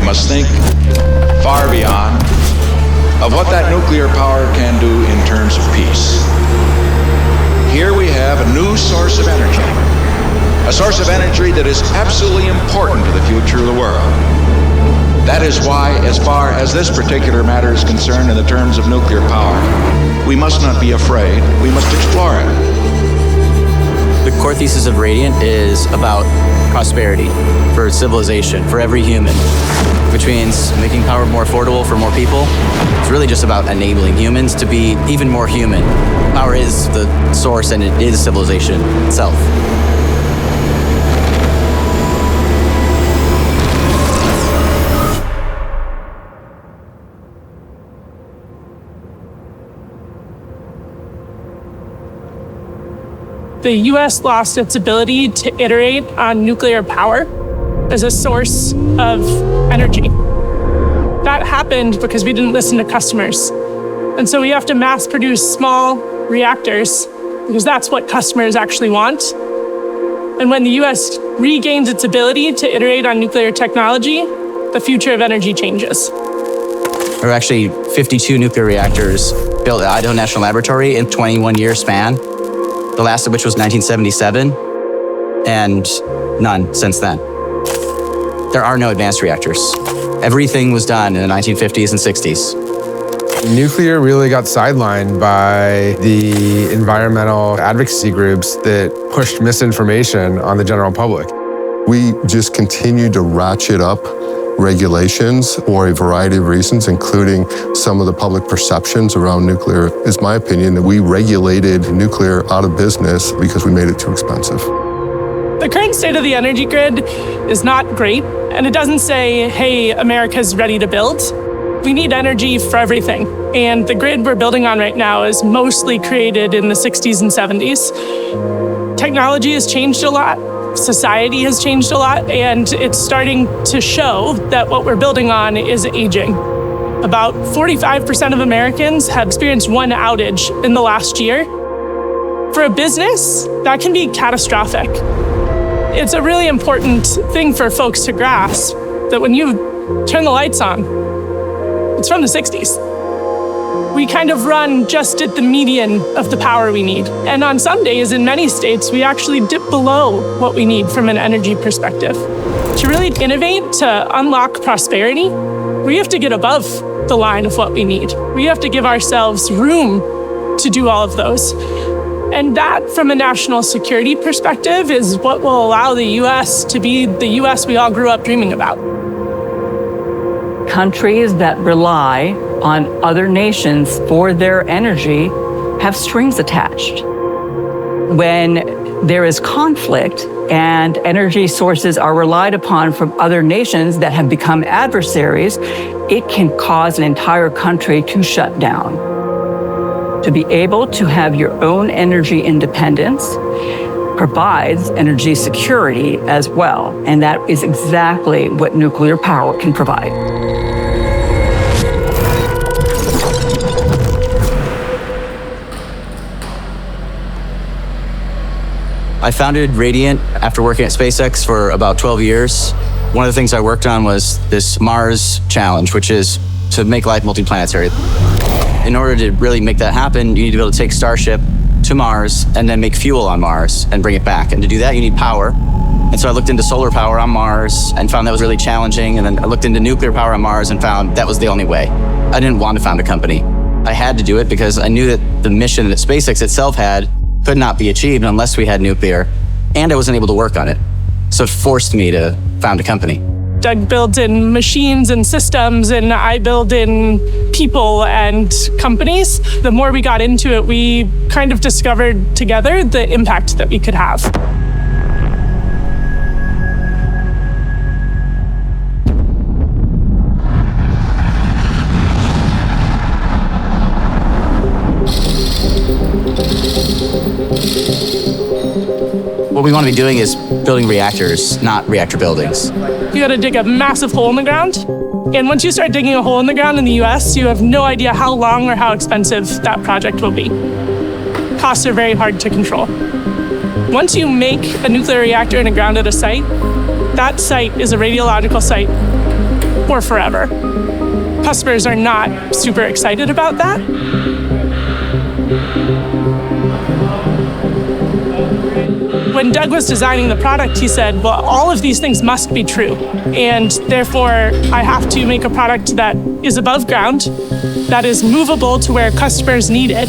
must think far beyond of what that nuclear power can do in terms of peace. Here we have a new source of energy, a source of energy that is absolutely important to the future of the world. That is why, as far as this particular matter is concerned in the terms of nuclear power, we must not be afraid, we must explore it. The core thesis of Radiant is about prosperity for civilization, for every human, which means making power more affordable for more people. It's really just about enabling humans to be even more human. Power is the source and it is civilization itself. The US lost its ability to iterate on nuclear power as a source of energy. That happened because we didn't listen to customers. And so we have to mass produce small reactors because that's what customers actually want. And when the US regains its ability to iterate on nuclear technology, the future of energy changes. There were actually 52 nuclear reactors built at Idaho National Laboratory in 21-year span. The last of which was 1977, and none since then. There are no advanced reactors. Everything was done in the 1950s and 60s. Nuclear really got sidelined by the environmental advocacy groups that pushed misinformation on the general public. We just continued to ratchet up regulations for a variety of reasons, including some of the public perceptions around nuclear. It's my opinion that we regulated nuclear out of business because we made it too expensive. The current state of the energy grid is not great, and it doesn't say, hey, America's ready to build. We need energy for everything, and the grid we're building on right now is mostly created in the 60s and 70s. Technology has changed a lot. Society has changed a lot, and it's starting to show that what we're building on is aging. About 45% of Americans have experienced one outage in the last year. For a business, that can be catastrophic. It's a really important thing for folks to grasp that when you turn the lights on, it's from the 60s. We kind of run just at the median of the power we need. And on some days, in many states, we actually dip below what we need from an energy perspective. To really innovate, to unlock prosperity, we have to get above the line of what we need. We have to give ourselves room to do all of those. And that, from a national security perspective, is what will allow the US to be the US we all grew up dreaming about. Countries that rely on other nations for their energy have strings attached. When there is conflict and energy sources are relied upon from other nations that have become adversaries, it can cause an entire country to shut down. To be able to have your own energy independence provides energy security as well, and that is exactly what nuclear power can provide. I founded Radiant after working at SpaceX for about 12 years. One of the things I worked on was this Mars challenge, which is to make life multiplanetary. In order to really make that happen, you need to be able to take Starship to Mars and then make fuel on Mars and bring it back. And to do that, you need power. And so I looked into solar power on Mars and found that was really challenging. And then I looked into nuclear power on Mars and found that was the only way. I didn't want to found a company. I had to do it because I knew that the mission that SpaceX itself had could not be achieved unless we had nuclear, and I wasn't able to work on it. So it forced me to found a company. Doug builds in machines and systems, and I build in people and companies. The more we got into it, we kind of discovered together the impact that we could have. What we want to be doing is building reactors, not reactor buildings. You got to dig a massive hole in the ground. And once you start digging a hole in the ground in the US, you have no idea how long or how expensive that project will be. Costs are very hard to control. Once you make a nuclear reactor in the ground at a site, that site is a radiological site. or forever. Customers are not super excited about that. When Doug was designing the product, he said, well, all of these things must be true. And therefore, I have to make a product that is above ground, that is movable to where customers need it,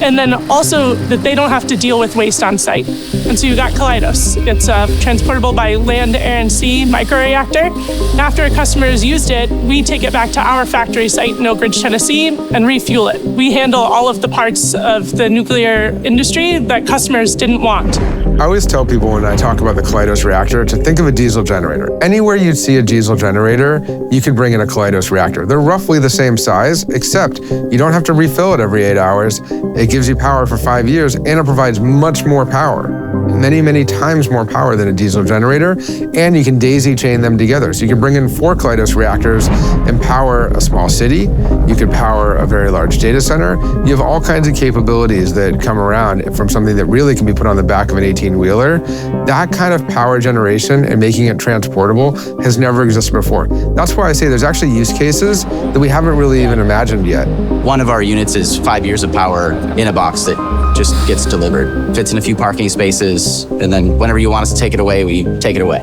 and then also that they don't have to deal with waste on site. And so you got Kidos. It's a transportable by land, air, and sea microreactor. And after a customer has used it, we take it back to our factory site in Oak Ridge, Tennessee, and refuel it. We handle all of the parts of the nuclear industry that customers didn't want. I always tell people when I talk about the Kidos reactor to think of a diesel generator. Anywhere you'd see a diesel generator, you could bring in a Kidos reactor. They're roughly the same size, except you don't have to refill it every 8 hours. It gives you power for 5 years, and it provides much more power. Many, many times more power than a diesel generator, and you can daisy chain them together. So you can bring in 4 Kidos reactors and power a small city. You could power a very large data center. You have all kinds of capabilities that come around from something that really can be put on the back of an 18-wheeler. That kind of power generation and making it transportable has never existed before. That's why I say there's actually use cases that we haven't really even imagined yet. One of our units is 5 years of power in a box that just gets delivered. Fits in a few parking spaces, and then whenever you want us to take it away, we take it away.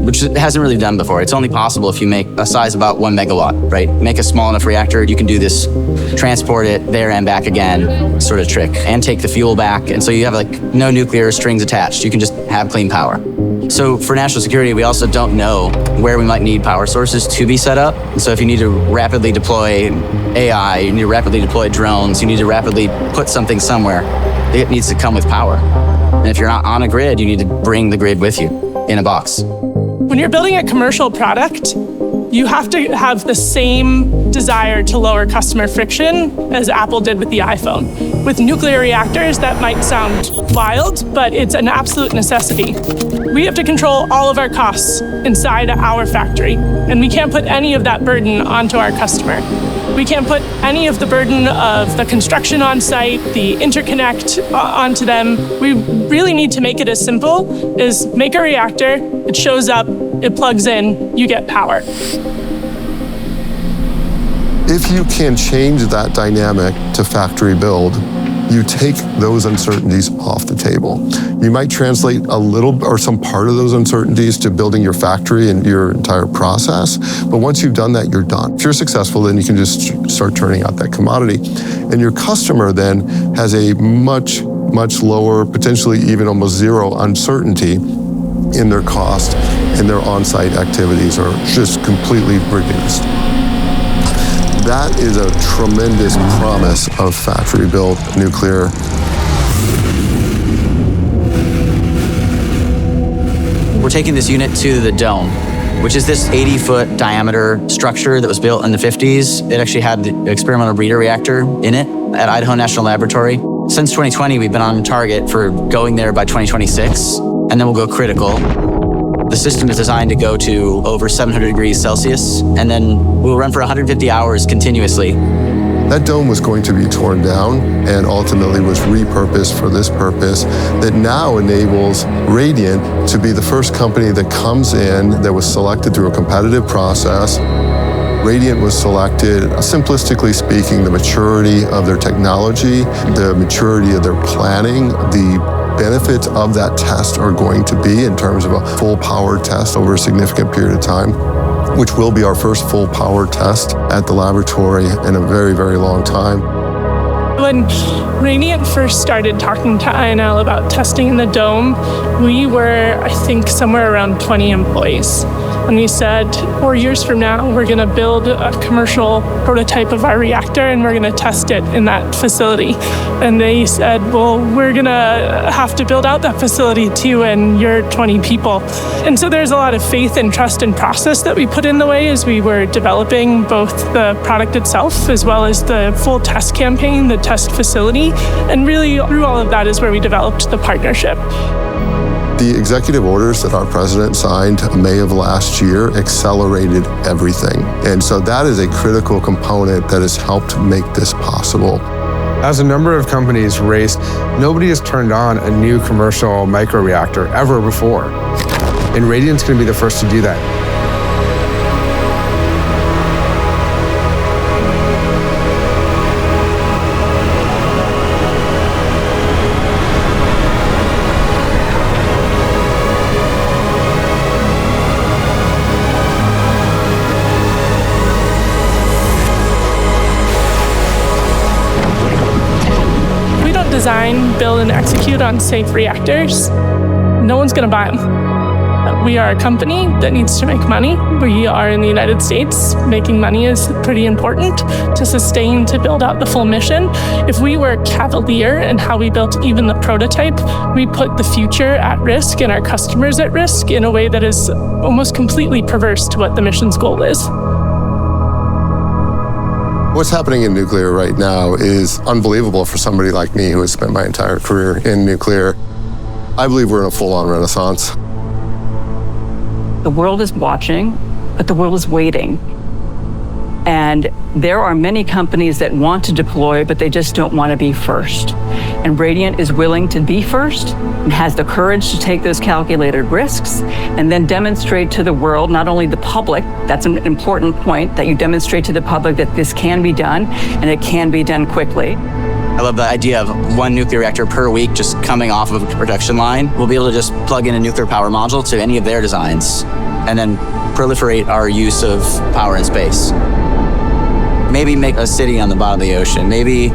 Which hasn't really done before. It's only possible if you make a size about 1 megawatt, right? Make a small enough reactor, you can do this, transport it there and back again sort of trick, and take the fuel back. And so you have like no nuclear strings attached. You can just have clean power. So for national security, we also don't know where we might need power sources to be set up. And so if you need to rapidly deploy AI, you need to rapidly deploy drones, you need to rapidly put something somewhere, it needs to come with power. And if you're not on a grid, you need to bring the grid with you in a box. When you're building a commercial product, you have to have the same desire to lower customer friction as Apple did with the iPhone. With nuclear reactors, that might sound wild, but it's an absolute necessity. We have to control all of our costs inside our factory, and we can't put any of that burden onto our customer. We can't put any of the burden of the construction on site, the interconnect onto them. We really need to make it as simple as make a reactor, it shows up, it plugs in, you get power. If you can change that dynamic to factory build, you take those uncertainties off the table. You might translate a little or some part of those uncertainties to building your factory and your entire process. But once you've done that, you're done. If you're successful, then you can just start turning out that commodity. And your customer then has a much lower, potentially even almost zero uncertainty in their cost, and their on-site activities are just completely reduced. That is a tremendous promise of factory-built nuclear. We're taking this unit to the Dome, which is this 80-foot diameter structure that was built in the 50s. It actually had the experimental breeder reactor in it at Idaho National Laboratory. Since 2020, we've been on target for going there by 2026, and then we'll go critical. The system is designed to go to over 700 degrees Celsius, and then we'll run for 150 hours continuously. That dome was going to be torn down and ultimately was repurposed for this purpose that now enables Radiant to be the first company that comes in that was selected through a competitive process. Radiant was selected, simplistically speaking, the maturity of their technology, the maturity of their planning, the benefits of that test are going to be in terms of a full power test over a significant period of time, which will be our first full power test at the laboratory in a very, very long time. When Radiant first started talking to INL about testing in the Dome, we were, I think, somewhere around 20 employees. And we said, 4 years from now, we're going to build a commercial prototype of our reactor and we're going to test it in that facility. And they said, well, we're going to have to build out that facility too, and you're 20 people. And so there's a lot of faith and trust and process that we put in the way as we were developing both the product itself as well as the full test campaign, the test facility. And really, through all of that is where we developed the partnership. The executive orders that our president signed May of last year accelerated everything. And so that is a critical component that has helped make this possible. As a number of companies race, nobody has turned on a new commercial microreactor ever before. And Radiant's going to be the first to do that. design, build, and execute on safe reactors, no one's going to buy them. We are a company that needs to make money. We are in the United States. Making money is pretty important to sustain, to build out the full mission. If we were cavalier in how we built even the prototype, we put the future at risk and our customers at risk in a way that is almost completely perverse to what the mission's goal is. What's happening in nuclear right now is unbelievable for somebody like me who has spent my entire career in nuclear. I believe we're in a full-on renaissance. The world is watching, but the world is waiting. And there are many companies that want to deploy, but they just don't want to be first. And Radiant is willing to be first and has the courage to take those calculated risks and then demonstrate to the world, not only the public, that's an important point, that you demonstrate to the public that this can be done and it can be done quickly. I love the idea of one nuclear reactor per week just coming off of a production line. We'll be able to just plug in a nuclear power module to any of their designs and then proliferate our use of power in space. Maybe make a city on the bottom of the ocean. Maybe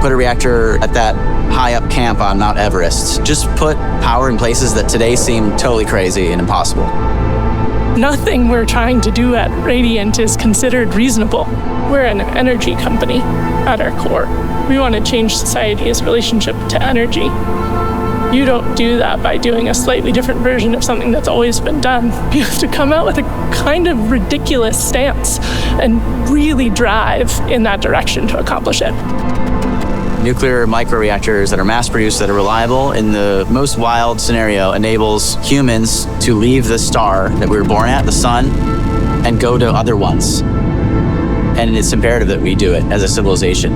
put a reactor at that high up camp on Mount Everest. Just put power in places that today seem totally crazy and impossible. Nothing we're trying to do at Radiant is considered reasonable. We're an energy company at our core. We want to change society's relationship to energy. You don't do that by doing a slightly different version of something that's always been done. You have to come out with a kind of ridiculous stance and really drive in that direction to accomplish it. Nuclear microreactors that are mass-produced, that are reliable, in the most wild scenario, enables humans to leave the star that we were born at, the sun, and go to other ones. And it's imperative that we do it as a civilization.